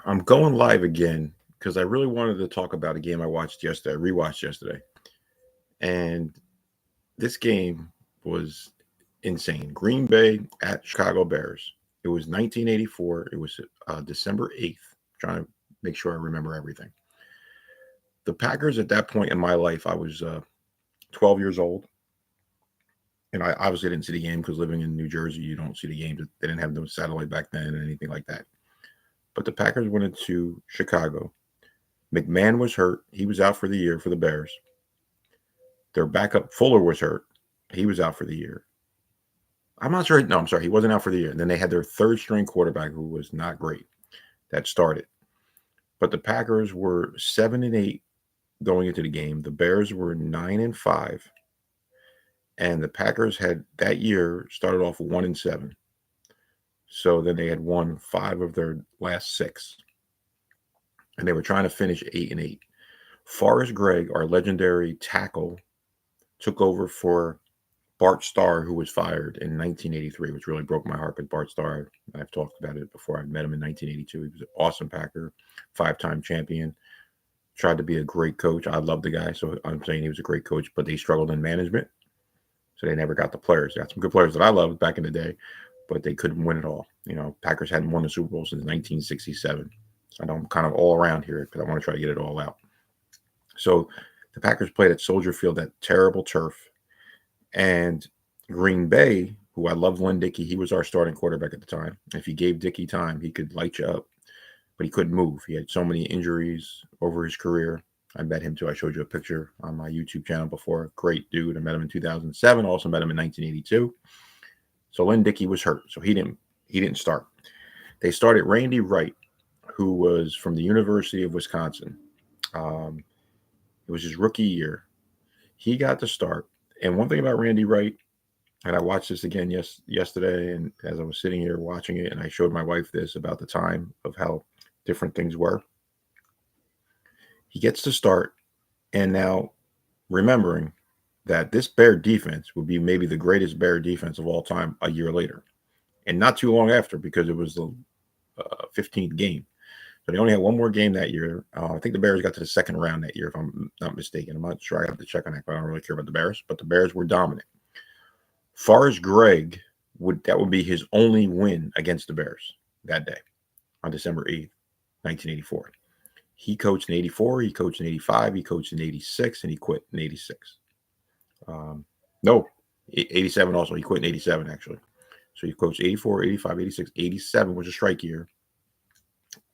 I'm going live again because I really wanted to talk about a game I watched yesterday, rewatched yesterday. And this game was insane. Green Bay at Chicago Bears. It was 1984. It was December 8th. Trying to make sure I remember everything. The Packers at that point in my life, I was 12 years old. And I obviously didn't see the game because living in New Jersey, you don't see the games. They didn't have no satellite back then and anything like that. But the Packers went into Chicago. McMahon was hurt. He was out for the year for the Bears. Their backup Fuller was hurt. He was out for the year. I'm not sure. No, I'm sorry. He wasn't out for the year. And then they had their third string quarterback who was not great that started. But the Packers were 7-8 going into the game. The Bears were 9-5. And the Packers had that year started off 1-7. So then they had won 5 of their last 6. And they were trying to finish 8-8. Forrest Gregg, our legendary tackle, took over for Bart Starr, who was fired in 1983, which really broke my heart because Bart Starr, I've talked about it before. I met him in 1982. He was an awesome Packer, 5-time champion, tried to be a great coach. I love the guy, so I'm saying he was a great coach, but they struggled in management, so they never got the players. They got some good players that I loved back in the day, but they couldn't win it all. Packers hadn't won the Super Bowl since 1967. So I'm kind of all around here because I want to try to get it all out. So the Packers played at Soldier Field, that terrible turf. And Green Bay, who I love Lynn Dickey, he was our starting quarterback at the time. If you gave Dickey time, he could light you up, but he couldn't move. He had so many injuries over his career. I met him too. I showed you a picture on my YouTube channel before. Great dude. I met him in 2007. Also met him in 1982. So Lynn Dickey was hurt, so he didn't start. They started Randy Wright, who was from the University of Wisconsin. Um, it was his rookie year. He got to start. And one thing about Randy Wright, and I watched this again yesterday, and as I was sitting here watching it, and I showed my wife this about the time of how different things were. He gets to start, and now remembering that this Bear defense would be maybe the greatest Bear defense of all time a year later, and not too long after because it was the 15th game. So they only had one more game that year. I think the Bears got to the second round that year, if I'm not mistaken. I'm not sure. I have to check on that, but I don't really care about the Bears. But the Bears were dominant. Forrest Gregg would be his only win against the Bears that day on December 8th, 1984. He coached in 84, he coached in 85, he coached in 86, and he quit in 86. Um, no, 87 also. He quit in 87, actually. So he coached 84, 85, 86, 87 was a strike year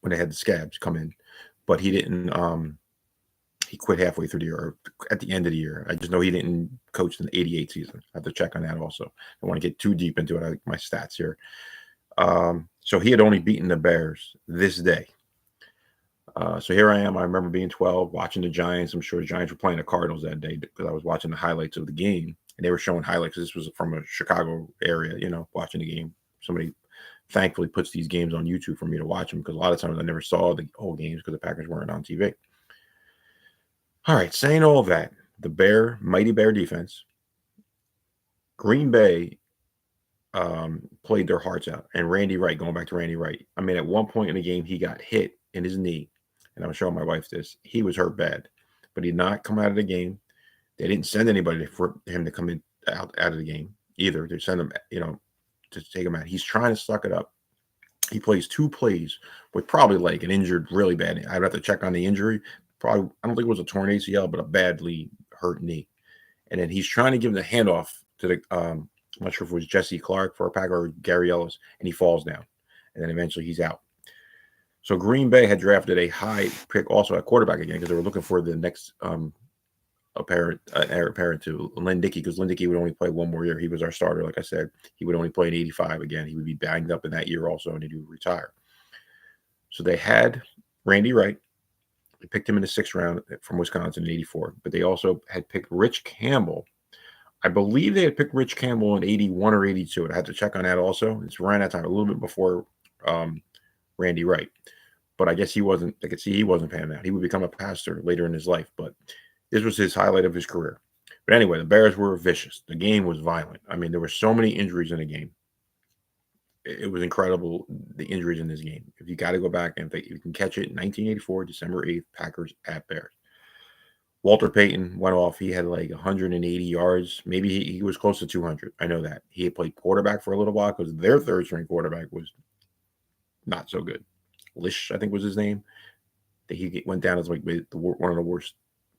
when they had the scabs come in. But he didn't he quit halfway through the year or at the end of the year. I just know he didn't coach in the 88 season. I have to check on that also. I don't want to get too deep into it. I like my stats here. So he had only beaten the Bears this day. So here I am. I remember being 12, watching the Giants. I'm sure the Giants were playing the Cardinals that day because I was watching the highlights of the game. And they were showing highlights. This was from a Chicago area, watching the game. Somebody thankfully puts these games on YouTube for me to watch them because a lot of times I never saw the whole games because the Packers weren't on TV. All right, saying all that, the mighty Bear defense, Green Bay played their hearts out. And Randy Wright, going back to Randy Wright, I mean, at one point in the game, he got hit in his knee. And I'm showing my wife this. He was hurt bad, but he did not come out of the game. They didn't send anybody for him to come in out of the game either. To send him, to take him out. He's trying to suck it up. He plays 2 plays with probably like an injured, really bad. I'd have to check on the injury. Probably, I don't think it was a torn ACL, but a badly hurt knee. And then he's trying to give the handoff to the, I'm not sure if it was Jesse Clark for a Packer or Gary Ellis, and he falls down. And then eventually he's out. So Green Bay had drafted a high pick also at quarterback again because they were looking for the next heir apparent to Lynn Dickey because Lynn Dickey would only play one more year. He was our starter, like I said. He would only play in 85 again. He would be banged up in that year also, and he would retire. So they had Randy Wright. They picked him in the 6th round from Wisconsin in 84, but they also had picked Rich Campbell. I believe they had picked Rich Campbell in 81 or 82. I had to check on that also. It's around that time, a little bit before Randy Wright. But I guess he wasn't, I could see he wasn't panning out. He would become a pastor later in his life, but this was his highlight of his career. But anyway, the Bears were vicious. The game was violent. I mean, there were so many injuries in the game. it was incredible, the injuries in this game. If you got to go back and think, you can catch it, 1984, December 8th, Packers at Bears. Walter Payton went off. He had like 180 yards. Maybe he was close to 200. I know that. He had played quarterback for a little while because their third string quarterback was not so good. Lish, I think was his name. That he went down as like one of the worst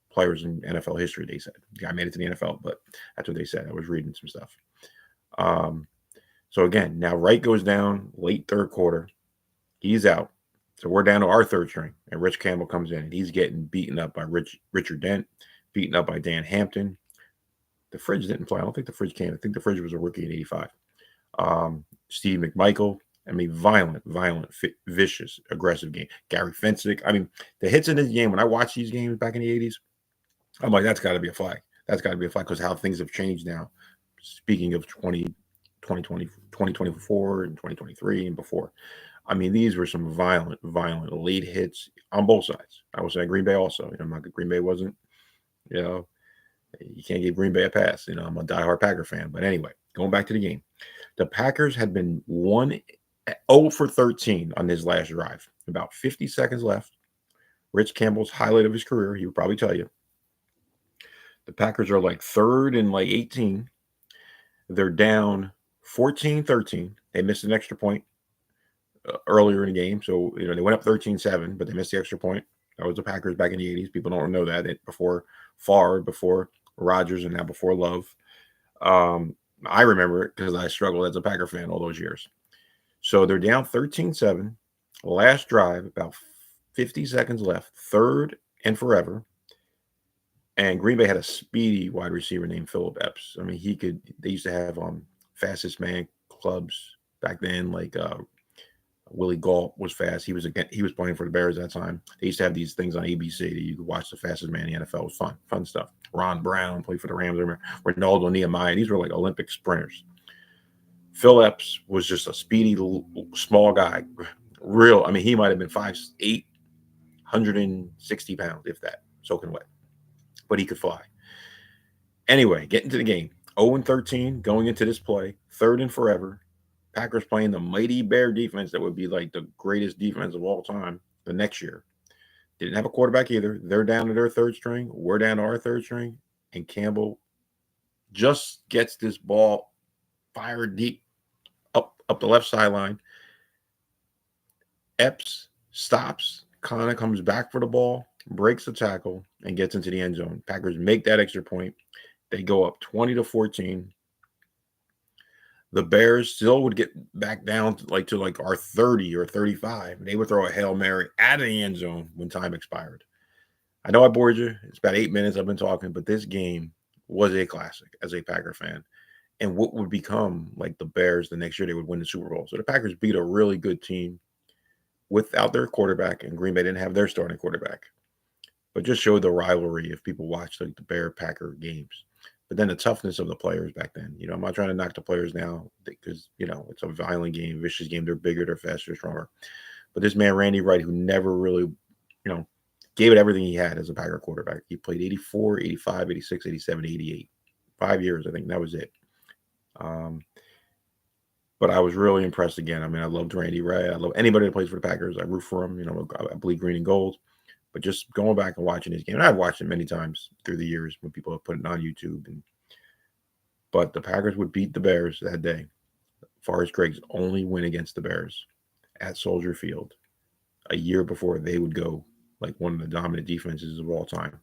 players in NFL history, they said. The guy made it to the NFL, but that's what they said. I was reading some stuff. So again, now Wright goes down late third quarter. He's out. So we're down to our third string, and Rich Campbell comes in, and he's getting beaten up by Richard Dent, beaten up by Dan Hampton. The Fridge didn't play. I don't think the Fridge came. I think the Fridge was a rookie in '85. Steve McMichael. I mean, violent, vicious, aggressive game. Gary Fensick. I mean, the hits in this game, when I watched these games back in the 80s, I'm like, that's got to be a flag. That's got to be a flag because how things have changed now. Speaking of 2024 and 2023 and before. I mean, these were some violent late hits on both sides. I was saying Green Bay also. Green Bay wasn't, you can't give Green Bay a pass. I'm a diehard Packer fan. But anyway, going back to the game. The Packers had been 0 for 13 on his last drive. About 50 seconds left. Rich Campbell's highlight of his career, he would probably tell you. The Packers are like third and like 18. They're down 14-13. They missed an extra point earlier in the game. So, they went up 13-7, but they missed the extra point. That was the Packers back in the 80s. People don't know that. Before Favre, before Rodgers, and now before Love. I remember it because I struggled as a Packer fan all those years. So they're down 13-7. Last drive, about 50 seconds left. Third and forever. And Green Bay had a speedy wide receiver named Philip Epps. I mean, they used to have fastest man clubs back then, like Willie Gault was fast. He was playing for the Bears at that time. They used to have these things on ABC that you could watch the fastest man in the NFL. It was fun stuff. Ron Brown played for the Rams. I remember Ronaldo Nehemiah. These were like Olympic sprinters. Phil Epps was just a speedy, small guy. He might have been 5'8", 160 pounds, if that, soaking wet. But he could fly. Anyway, getting to the game. 0-13 going into this play. Third and forever. Packers playing the mighty Bear defense that would be like the greatest defense of all time the next year. Didn't have a quarterback either. They're down to their third string. We're down to our third string. And Campbell just gets this ball fired deep up the left sideline. Epps stops, kind of comes back for the ball, breaks the tackle, and gets into the end zone. Packers make that extra point. They go up 20-14. The Bears still would get back down to our 30 or 35. They would throw a Hail Mary out of the end zone when time expired. I know I bored you. It's about 8 minutes I've been talking, but this game was a classic as a Packer fan. And what would become like the Bears the next year, they would win the Super Bowl. So the Packers beat a really good team without their quarterback, and Green Bay didn't have their starting quarterback. But just showed the rivalry if people watched the Bear-Packer games. But then the toughness of the players back then. I'm not trying to knock the players now because, it's a violent game, vicious game. They're bigger, they're faster, stronger. But this man, Randy Wright, who never really, gave it everything he had as a Packer quarterback. He played 84, 85, 86, 87, 88. 5 years, I think. That was it. But I was really impressed again. I mean, I loved Randy Wright. I love anybody that plays for the Packers. I root for him. I bleed green and gold. But just going back and watching his game, and I've watched it many times through the years when people have put it on YouTube. But the Packers would beat the Bears that day. Forrest Gregg's only win against the Bears at Soldier Field a year before they would go like one of the dominant defenses of all time.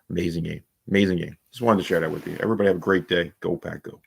Amazing game. Just wanted to share that with you. Everybody have a great day. Go Pack, go.